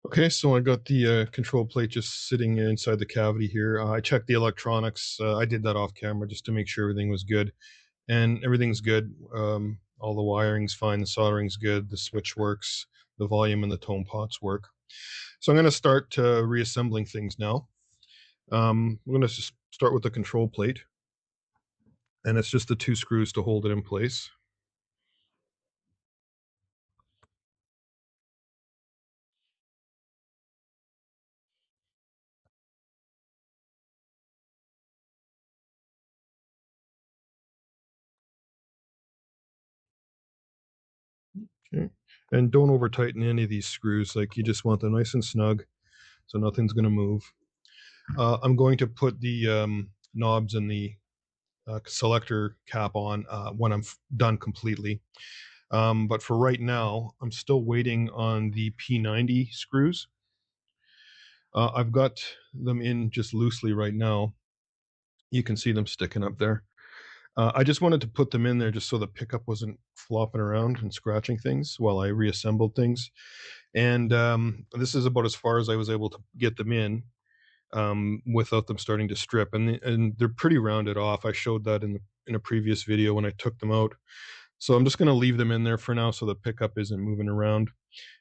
Okay, so I got the control plate just sitting inside the cavity here. I checked the electronics. I did that off camera just to make sure everything was good, and everything's good. All the wiring's fine, the soldering's good, the switch works, the volume and the tone pots work. So I'm going to start reassembling things now. I'm going to just start with the control plate, and it's just the two screws to hold it in place. Okay, and don't over tighten any of these screws. Like, you just want them nice and snug, so nothing's going to move. I'm going to put the knobs and the selector cap on when I'm done completely. But for right now, I'm still waiting on the P90 screws. I've got them in just loosely right now. You can see them sticking up there. I just wanted to put them in there just so the pickup wasn't flopping around and scratching things while I reassembled things. And this is about as far as I was able to get them in without them starting to strip. And they're pretty rounded off. I showed that in a previous video when I took them out. So I'm just going to leave them in there for now so the pickup isn't moving around.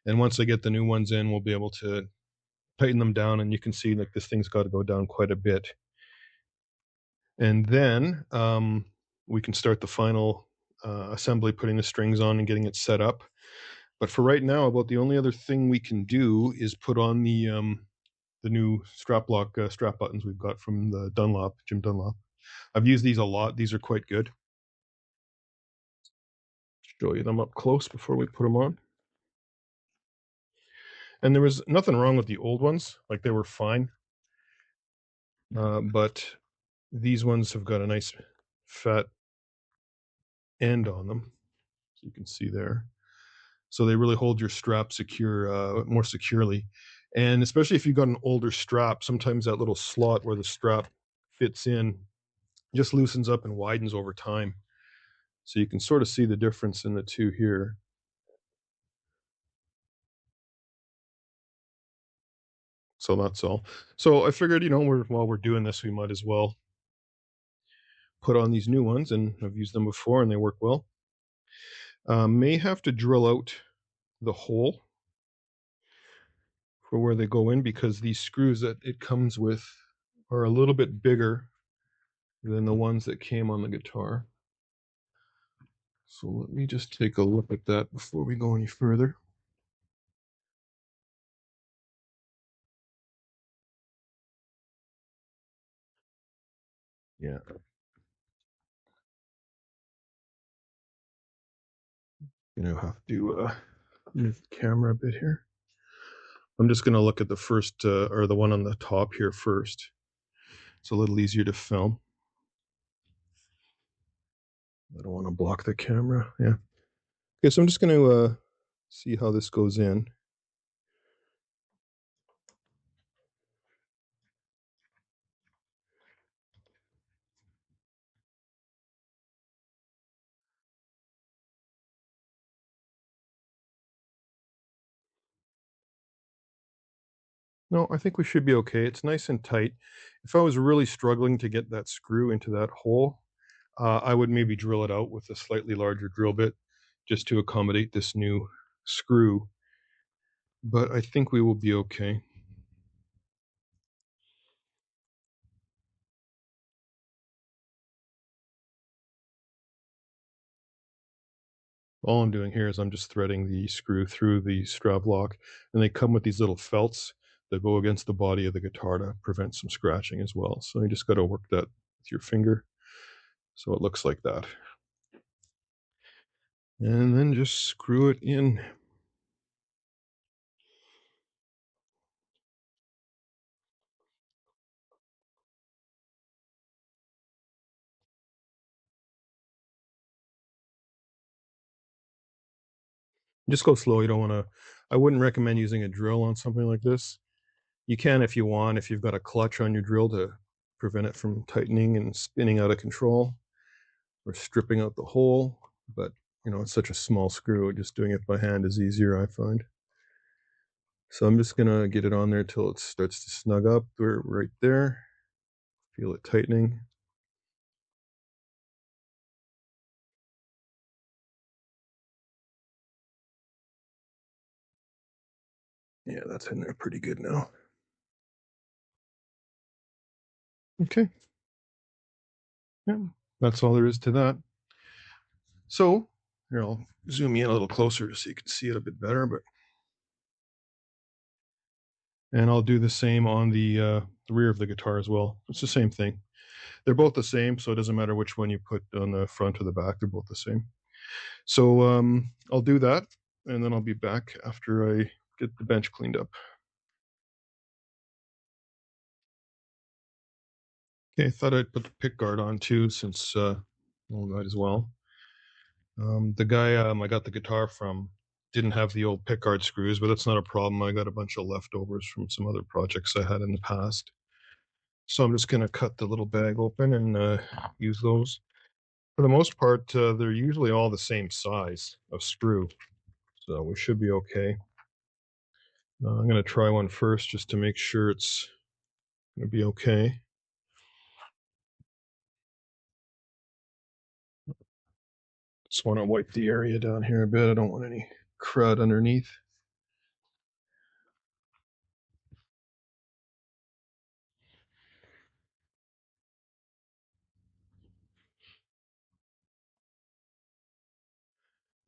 And once I get the new ones in, we'll be able to tighten them down. And you can see like this thing's got to go down quite a bit. And then we can start the final assembly, putting the strings on and getting it set up. But for right now, about the only other thing we can do is put on the new Straplok strap buttons we've got from the Dunlop, Jim Dunlop. I've used these a lot. These are quite good. Show you them up close before we put them on. And there was nothing wrong with the old ones. Like, they were fine. But these ones have got a nice fat end on them. So you can see there. So they really hold your strap secure, more securely. And especially if you've got an older strap, sometimes that little slot where the strap fits in just loosens up and widens over time. So you can sort of see the difference in the two here. So that's all. So I figured, while we're doing this, we might as well put on these new ones, and I've used them before and they work well. May have to drill out the hole for where they go in because these screws that it comes with are a little bit bigger than the ones that came on the guitar. So let me just take a look at that before we go any further. Yeah. Have to move the camera a bit here. I'm just going to look at the first, or the one on the top here first. It's a little easier to film. I don't want to block the camera. Yeah. Okay, so I'm just going to see how this goes in. No, I think we should be okay. It's nice and tight. If I was really struggling to get that screw into that hole, I would maybe drill it out with a slightly larger drill bit just to accommodate this new screw. But I think we will be okay. All I'm doing here is I'm just threading the screw through the Straplok, and they come with these little felts that go against the body of the guitar to prevent some scratching as well. So you just got to work that with your finger so it looks like that. And then just screw it in. Just go slow. You don't want to, I wouldn't recommend using a drill on something like this. You can if you want, if you've got a clutch on your drill to prevent it from tightening and spinning out of control or stripping out the hole. But, it's such a small screw, just doing it by hand is easier, I find. So I'm just gonna get it on there till it starts to snug up. We're right there. Feel it tightening. Yeah, that's in there pretty good now. Okay. Yeah, that's all there is to that. So here, I'll zoom in a little closer so you can see it a bit better. And I'll do the same on the rear of the guitar as well. It's the same thing. They're both the same, so it doesn't matter which one you put on the front or the back. They're both the same. So I'll do that, and then I'll be back after I get the bench cleaned up. Okay, I thought I'd put the pick guard on too, since well, might as well. The guy I got the guitar from didn't have the old pickguard screws, but that's not a problem. I got a bunch of leftovers from some other projects I had in the past. So I'm just going to cut the little bag open and use those. For the most part, they're usually all the same size of screw, so we should be okay. I'm going to try one first just to make sure it's going to be okay. Just want to wipe the area down here a bit. I don't want any crud underneath.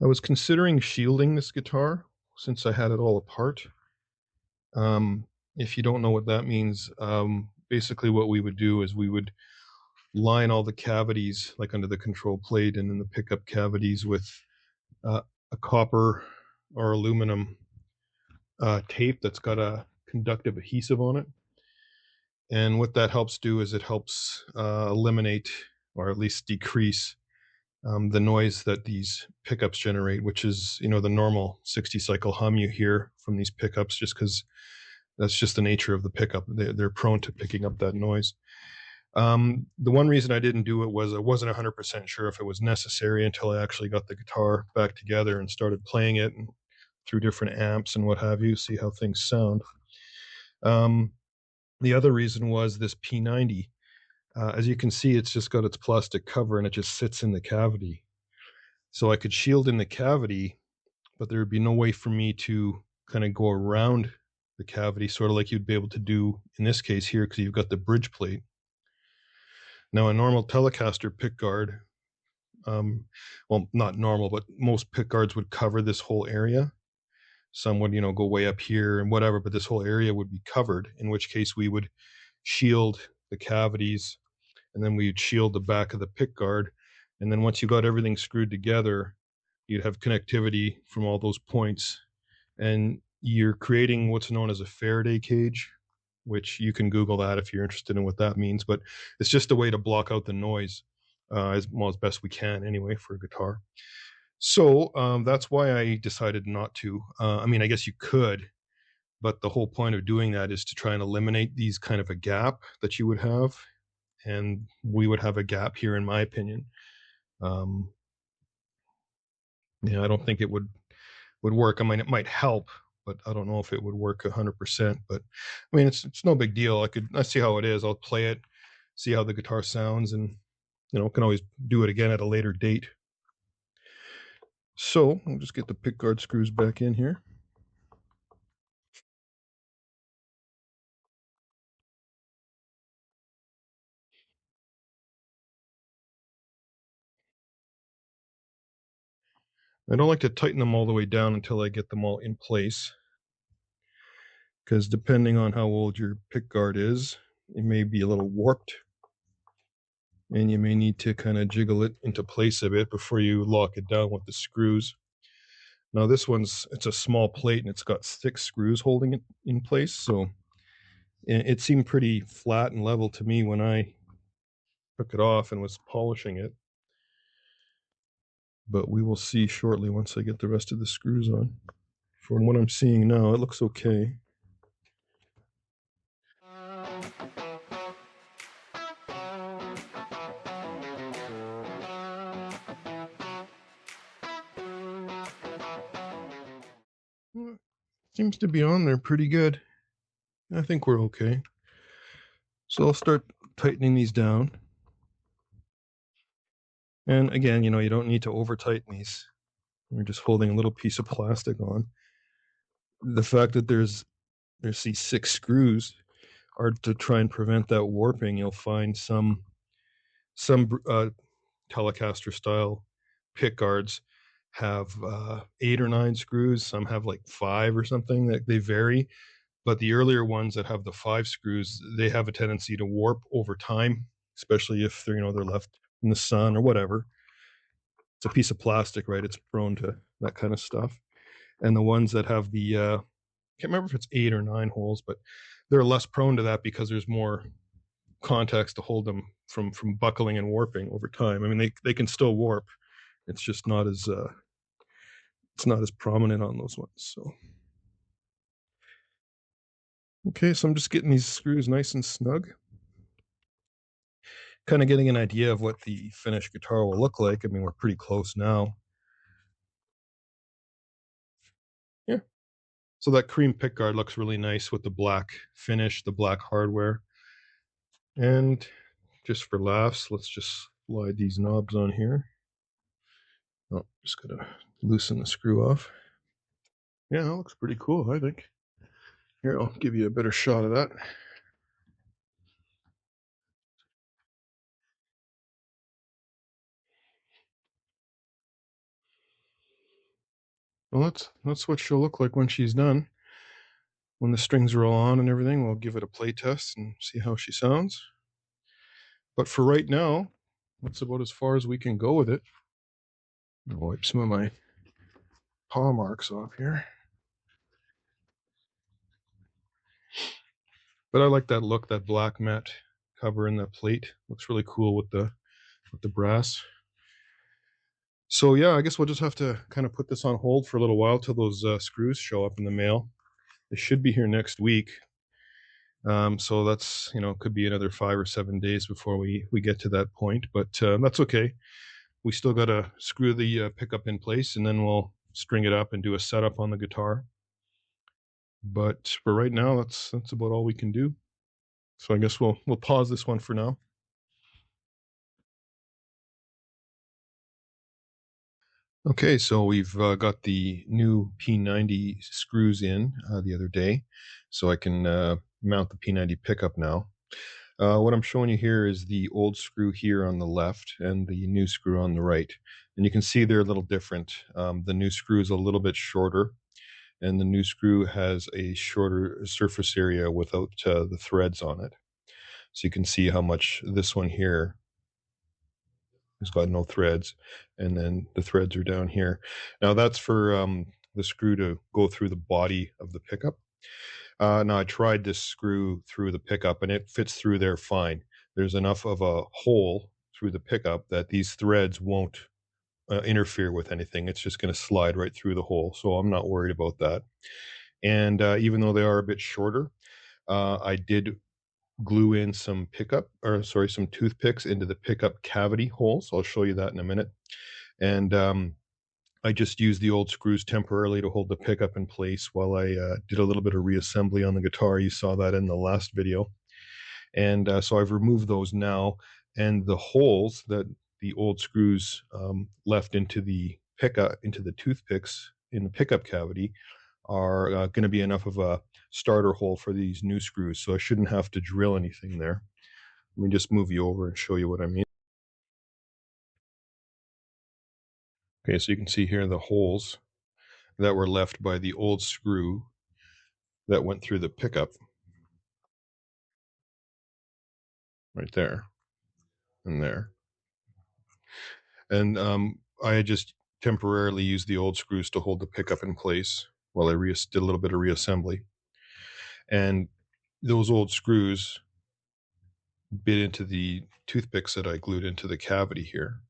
I was considering shielding this guitar since I had it all apart. If you don't know what that means, basically what we would do is we would line all the cavities, like under the control plate and in the pickup cavities, with a copper or aluminum tape that's got a conductive adhesive on it. And what that helps do is it helps eliminate or at least decrease the noise that these pickups generate, which is, you know, the normal 60 cycle hum you hear from these pickups, just because that's just the nature of the pickup. They're prone to picking up that noise. The one reason I didn't do it was I wasn't 100% sure if it was necessary until I actually got the guitar back together and started playing it and through different amps and what have you, see how things sound. The other reason was this P90. As you can see, it's just got its plastic cover and it just sits in the cavity. So I could shield in the cavity, but there would be no way for me to kind of go around the cavity, sort of like you'd be able to do in this case here, because you've got the bridge plate. Now, a normal Telecaster pickguard, well, not normal, but most pickguards would cover this whole area. Some would, you know, go way up here and whatever, but this whole area would be covered, in which case we would shield the cavities and then we'd shield the back of the pickguard. And then once you got everything screwed together, you'd have connectivity from all those points. And you're creating what's known as a Faraday cage, which you can Google that if you're interested in what that means. But it's just a way to block out the noise as well as best we can, anyway, for a guitar. So that's why I decided not to. I mean, I guess you could, but the whole point of doing that is to try and eliminate these kind of a gap that you would have, and we would have a gap here, in my opinion. Yeah, I don't think it would work. I mean, it might help, but I don't know if it would work 100%. But I mean, it's no big deal. I see how it is. I'll play it, see how the guitar sounds, and you know, can always do it again at a later date. So I'll just get the pickguard screws back in here. I don't like to tighten them all the way down until I get them all in place, because depending on how old your pickguard is, it may be a little warped, and you may need to kind of jiggle it into place a bit before you lock it down with the screws. Now this it's a small plate and it's got 6 screws holding it in place, so it seemed pretty flat and level to me when I took it off and was polishing it. But we will see shortly once I get the rest of the screws on. From what I'm seeing now, it looks okay. Seems to be on there pretty good. I think we're okay. So I'll start tightening these down. And again, you know, you don't need to over tighten these. We're just holding a little piece of plastic on. The fact that there's these 6 screws are to try and prevent that warping. You'll find some Telecaster style pick guards have 8 or 9 screws. Some have like 5 or something. That they vary. But the earlier ones that have the 5 screws, they have a tendency to warp over time, especially if they're, you know, they're left in the sun or whatever. It's a piece of plastic, right? It's prone to that kind of stuff. And the ones that have the can't remember if it's 8 or 9 holes, but they're less prone to that because there's more contacts to hold them from buckling and warping over time. I mean, they can still warp. It's just not as it's not as prominent on those ones. So okay, so I'm just getting these screws nice and snug. Kind of getting an idea of what the finished guitar will look like. I mean, we're pretty close now. Yeah. So that cream pickguard looks really nice with the black finish, the black hardware. And just for laughs, let's just slide these knobs on here. Oh, just gotta loosen the screw off. Yeah, that looks pretty cool, I think. Here, I'll give you a better shot of that. Well, that's what she'll look like when she's done. When the strings are all on and everything, we'll give it a play test and see how she sounds. But for right now, that's about as far as we can go with it. I'll wipe some of my paw marks off here. But I like that look, that black matte cover and that plate. Looks really cool with the brass. So yeah, I guess we'll just have to kind of put this on hold for a little while till those screws show up in the mail. They should be here next week. So that's, you know, could be another 5 or 7 days before we get to that point, but that's okay. We still got to screw the pickup in place, and then we'll string it up and do a setup on the guitar. But for right now, that's about all we can do. So I guess we'll pause this one for now. Okay, so we've got the new P90 screws in the other day, so I can mount the P90 pickup now. What I'm showing you here is the old screw here on the left and the new screw on the right. And you can see they're a little different. The new screw is a little bit shorter, and the new screw has a shorter surface area without the threads on it. So you can see how much this one here has got no threads, and then the threads are down here. Now that's for the screw to go through the body of the pickup. Now I tried this screw through the pickup and it fits through there fine. There's enough of a hole through the pickup that these threads won't interfere with anything. It's just going to slide right through the hole. So I'm not worried about that. And even though they are a bit shorter, I did glue in some some toothpicks into the pickup cavity hole. So I'll show you that in a minute. And I just used the old screws temporarily to hold the pickup in place while I did a little bit of reassembly on the guitar. You saw that in the last video. And so I've removed those now. And the holes that the old screws left into the toothpicks in the pickup cavity are going to be enough of a starter hole for these new screws. So I shouldn't have to drill anything there. Let me just move you over and show you what I mean. Okay, so you can see here the holes that were left by the old screw that went through the pickup right there and there. And I just temporarily used the old screws to hold the pickup in place while I did a little bit of reassembly. And those old screws bit into the toothpicks that I glued into the cavity here.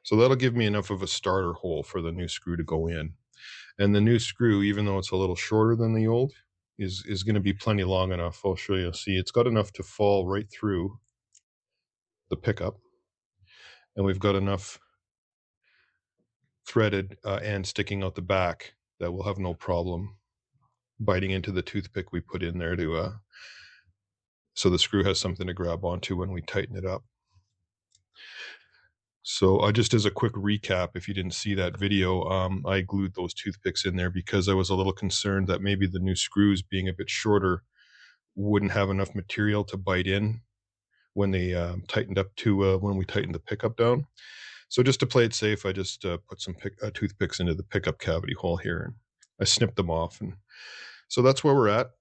So that'll give me enough of a starter hole for the new screw to go in. And the new screw, even though it's a little shorter than the old, is going to be plenty long enough. I'll show you. See, it's got enough to fall right through the pickup. And we've got enough threaded end sticking out the back that will have no problem biting into the toothpick we put in there to so the screw has something to grab onto when we tighten it up. So just as a quick recap, if you didn't see that video, I glued those toothpicks in there because I was a little concerned that maybe the new screws, being a bit shorter, wouldn't have enough material to bite in when they tightened up to when we tightened the pickup down. So just to play it safe, I just put some toothpicks into the pickup cavity hole here, and I snipped them off. And so that's where we're at.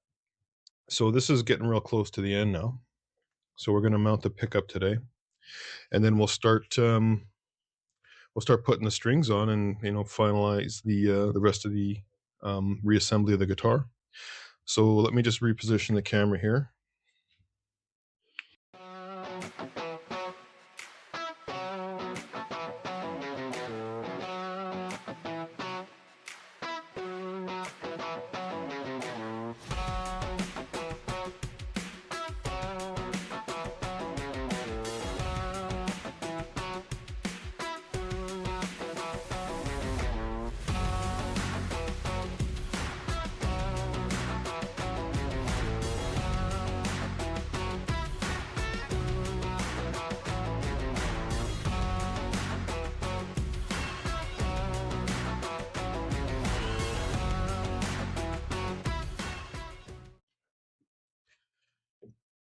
So this is getting real close to the end now. So we're going to mount the pickup today, and then we'll start putting the strings on, and finalize the rest of the reassembly of the guitar. So let me just reposition the camera here.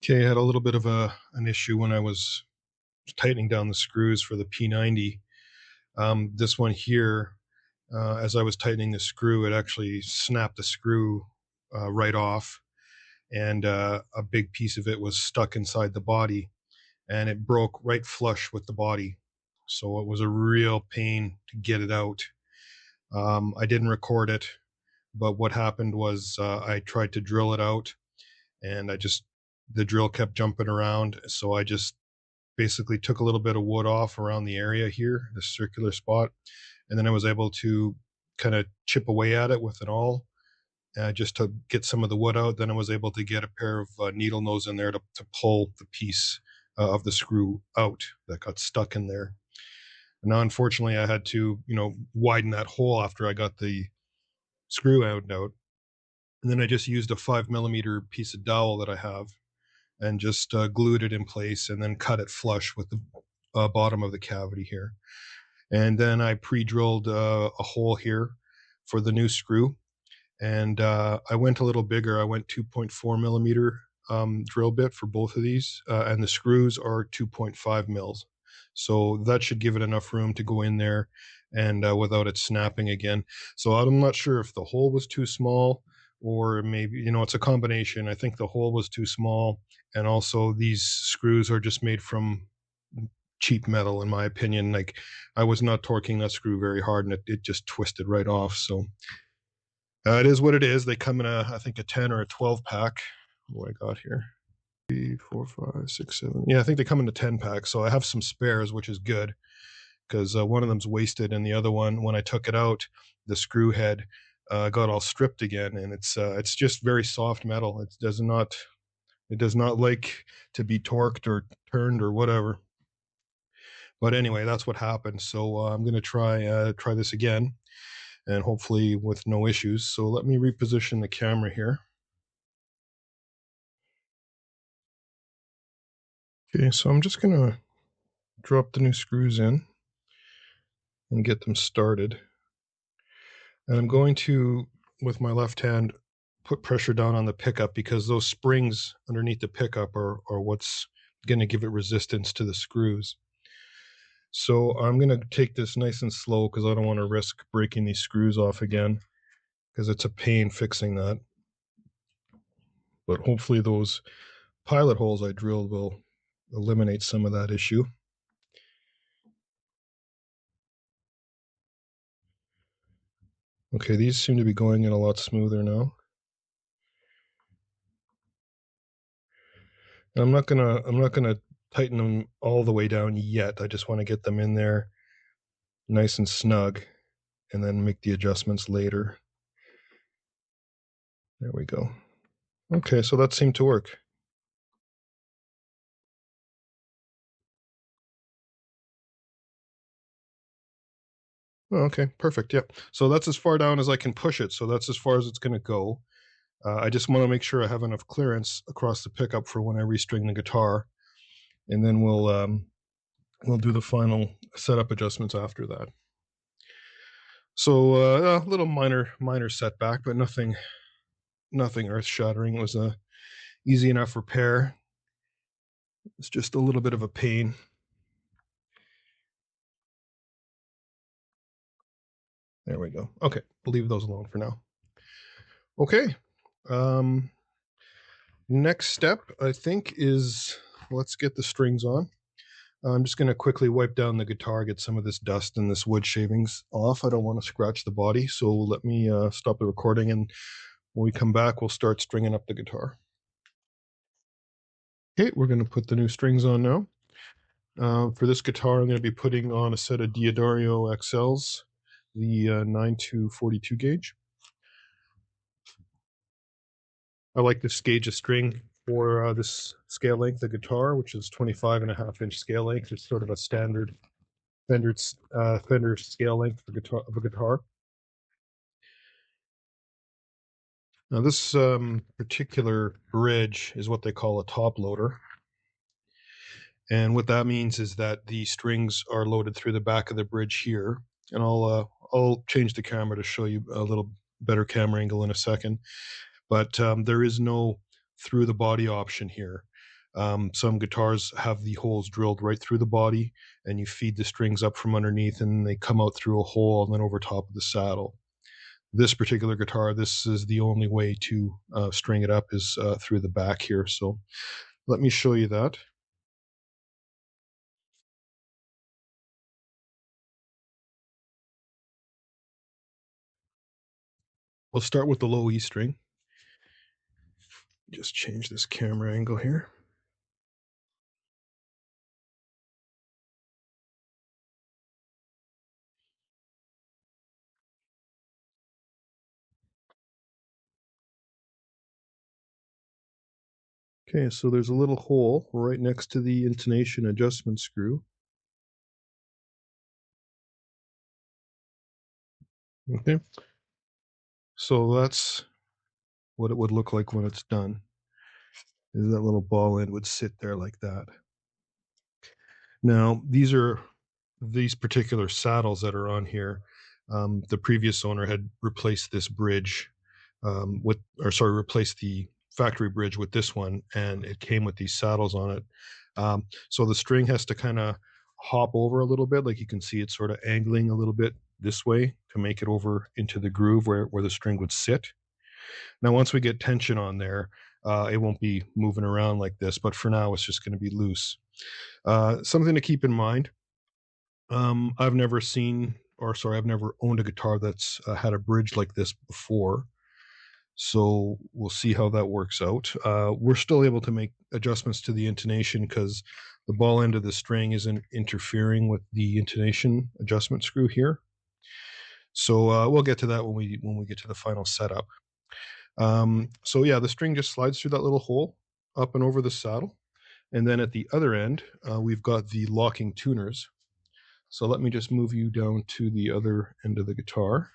Okay, I had a little bit of an issue when I was tightening down the screws for the P90. This one here, as I was tightening the screw, it actually snapped the screw right off, and a big piece of it was stuck inside the body, and it broke right flush with the body. So it was a real pain to get it out. I didn't record it, but what happened was I tried to drill it out, and the drill kept jumping around. So I just basically took a little bit of wood off around the area here, the circular spot, and then I was able to kind of chip away at it with an awl, just to get some of the wood out. Then I was able to get a pair of needle nose in there to pull the piece of the screw out that got stuck in there. And now, unfortunately, I had to, widen that hole after I got the screw out. And then I just used a 5mm piece of dowel that I have, and just glued it in place, and then cut it flush with the bottom of the cavity here. And then I pre-drilled a hole here for the new screw, and I went a little bigger. I went 2.4mm drill bit for both of these, and the screws are 2.5 mils. So that should give it enough room to go in there and without it snapping again. So I'm not sure if the hole was too small, or maybe, it's a combination. I think the hole was too small, and also these screws are just made from cheap metal, in my opinion. Like, I was not torquing that screw very hard, and it just twisted right off. So it is what it is. They come in I think a 10 or a 12 pack. What I got here? 3, 4, 5, 6, 7. Yeah, I think they come in a 10 pack. So I have some spares, which is good, because one of them's wasted, and the other one, when I took it out, the screw head got all stripped again, and it's just very soft metal. It does not like to be torqued or turned or whatever. But anyway, that's what happened. So I'm going to try this again, and hopefully with no issues. So let me reposition the camera here. Okay, so I'm just going to drop the new screws in and get them started. And I'm going to, with my left hand, put pressure down on the pickup, because those springs underneath the pickup are what's going to give it resistance to the screws. So I'm going to take this nice and slow, because I don't want to risk breaking these screws off again, because it's a pain fixing that. But hopefully those pilot holes I drilled will eliminate some of that issue. Okay, these seem to be going in a lot smoother now. And I'm not gonna tighten them all the way down yet. I just want to get them in there nice and snug, and then make the adjustments later. There we go. Okay, so that seemed to work. Oh, okay, perfect. Yep. So that's as far down as I can push it. So that's as far as it's going to go. I just want to make sure I have enough clearance across the pickup for when I restring the guitar, and then we'll do the final setup adjustments after that. So a little minor setback, but nothing earth shattering. It was a easy enough repair. It's just a little bit of a pain. There we go. Okay, we'll leave those alone for now. Okay. Next step, I think, is let's get the strings on. I'm just going to quickly wipe down the guitar, get some of this dust and this wood shavings off. I don't want to scratch the body, so let me stop the recording, and when we come back, we'll start stringing up the guitar. Okay, we're going to put the new strings on now. For this guitar, I'm going to be putting on a set of Diodario XLs, the 9 to 42 gauge. I like this gauge of string for this scale length of guitar, which is 25.5-inch scale length. It's sort of a standard Fender scale length for a guitar. Now this particular bridge is what they call a top loader. And what that means is that the strings are loaded through the back of the bridge here. And I'll change the camera to show you a little better camera angle in a second. But there is no through the body option here. Some guitars have the holes drilled right through the body, and you feed the strings up from underneath, and they come out through a hole and then over top of the saddle. This particular guitar, this is the only way to string it up is through the back here. So let me show you that. We'll start with the low E string. Just change this camera angle here. Okay, so there's a little hole right next to the intonation adjustment screw. Okay, so that's what it would look like when it's done. Is that little ball end would sit there like that. Now, these particular saddles that are on here. The previous owner had replaced this bridge replaced the factory bridge with this one, and it came with these saddles on it. So the string has to kind of hop over a little bit, like you can see it's sort of angling a little bit this way to make it over into the groove where the string would sit. Now, once we get tension on there, it won't be moving around like this, but for now, it's just going to be loose. Something to keep in mind. I've never owned a guitar that's had a bridge like this before. So we'll see how that works out. We're still able to make adjustments to the intonation because the ball end of the string isn't interfering with the intonation adjustment screw here. So we'll get to that when we get to the final setup. So yeah, the string just slides through that little hole up and over the saddle. And then at the other end, we've got the locking tuners. So let me just move you down to the other end of the guitar.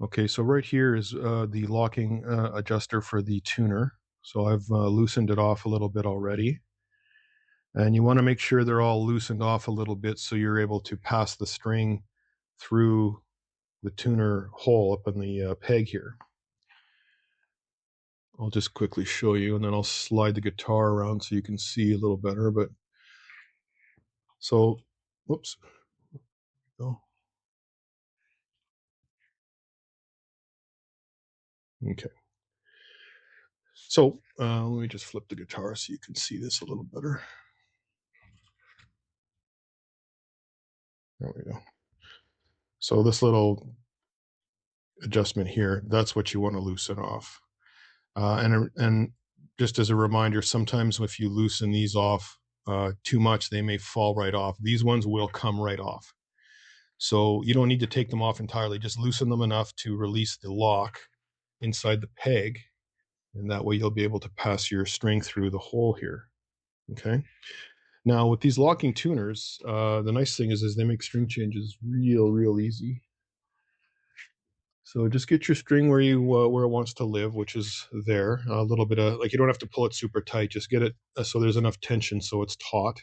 Okay, so right here is the locking adjuster for the tuner. So I've loosened it off a little bit already. And you want to make sure they're all loosened off a little bit so you're able to pass the string through the tuner hole up in the peg here. I'll just quickly show you, and then I'll slide the guitar around so you can see a little better. But so, whoops. Oh. Okay. So let me just flip the guitar so you can see this a little better. There we go. So this little adjustment here, that's what you want to loosen off. And just as a reminder, sometimes if you loosen these off too much, they may fall right off. These ones will come right off. So you don't need to take them off entirely. Just loosen them enough to release the lock inside the peg. And that way you'll be able to pass your string through the hole here. Okay. Now with these locking tuners, the nice thing is they make string changes real easy. So just get your string where you where it wants to live, which is there. A little bit of, like, you don't have to pull it super tight. Just get it so there's enough tension so it's taut.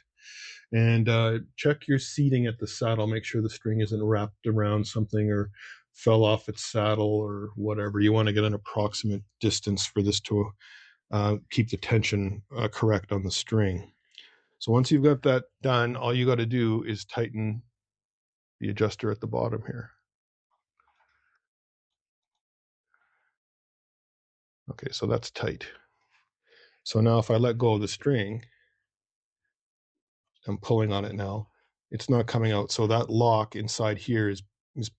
And check your seating at the saddle. Make sure the string isn't wrapped around something or fell off its saddle or whatever. You want to get an approximate distance for this to keep the tension correct on the string. So once you've got that done, all you got to do is tighten the adjuster at the bottom here. Okay, so that's tight. So now if I let go of the string, I'm pulling on it now, it's not coming out. So that lock inside here is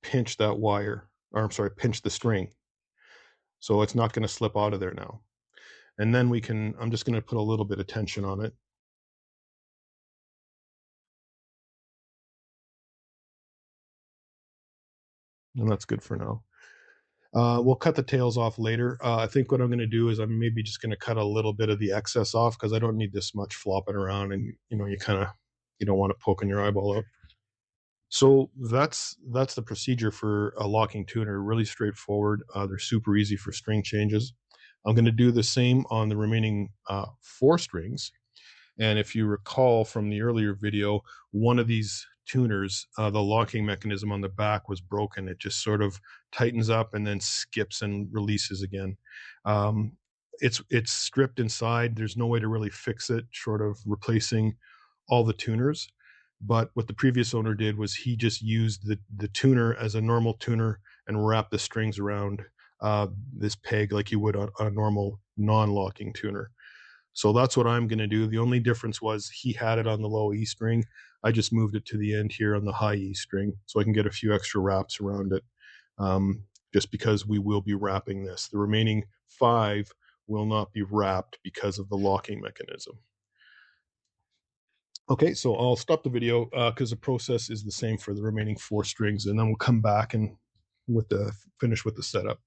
pinch that wire, or I'm sorry, pinch the string. So it's not going to slip out of there now. And then we can, I'm just going to put a little bit of tension on it. And that's good for now. We'll cut the tails off later. I think what I'm going to do is I'm maybe just going to cut a little bit of the excess off because I don't need this much flopping around, and you don't want to poke in your eyeball out. So that's the procedure for a locking tuner. Really straightforward. They're super easy for string changes. I'm going to do the same on the remaining 4 strings. And if you recall from the earlier video, one of these tuners, the locking mechanism on the back was broken. It just sort of tightens up and then skips and releases again. It's stripped inside. There's no way to really fix it short of replacing all the tuners. But what the previous owner did was he just used the tuner as a normal tuner and wrapped the strings around this peg like you would on a normal non-locking tuner. So that's what I'm going to do. The only difference was he had it on the low E string. I just moved it to the end here on the high E string so I can get a few extra wraps around it, just because we will be wrapping this. The remaining 5 will not be wrapped because of the locking mechanism. Okay, so I'll stop the video because the process is the same for the remaining 4 strings, and then we'll come back and finish with the setup.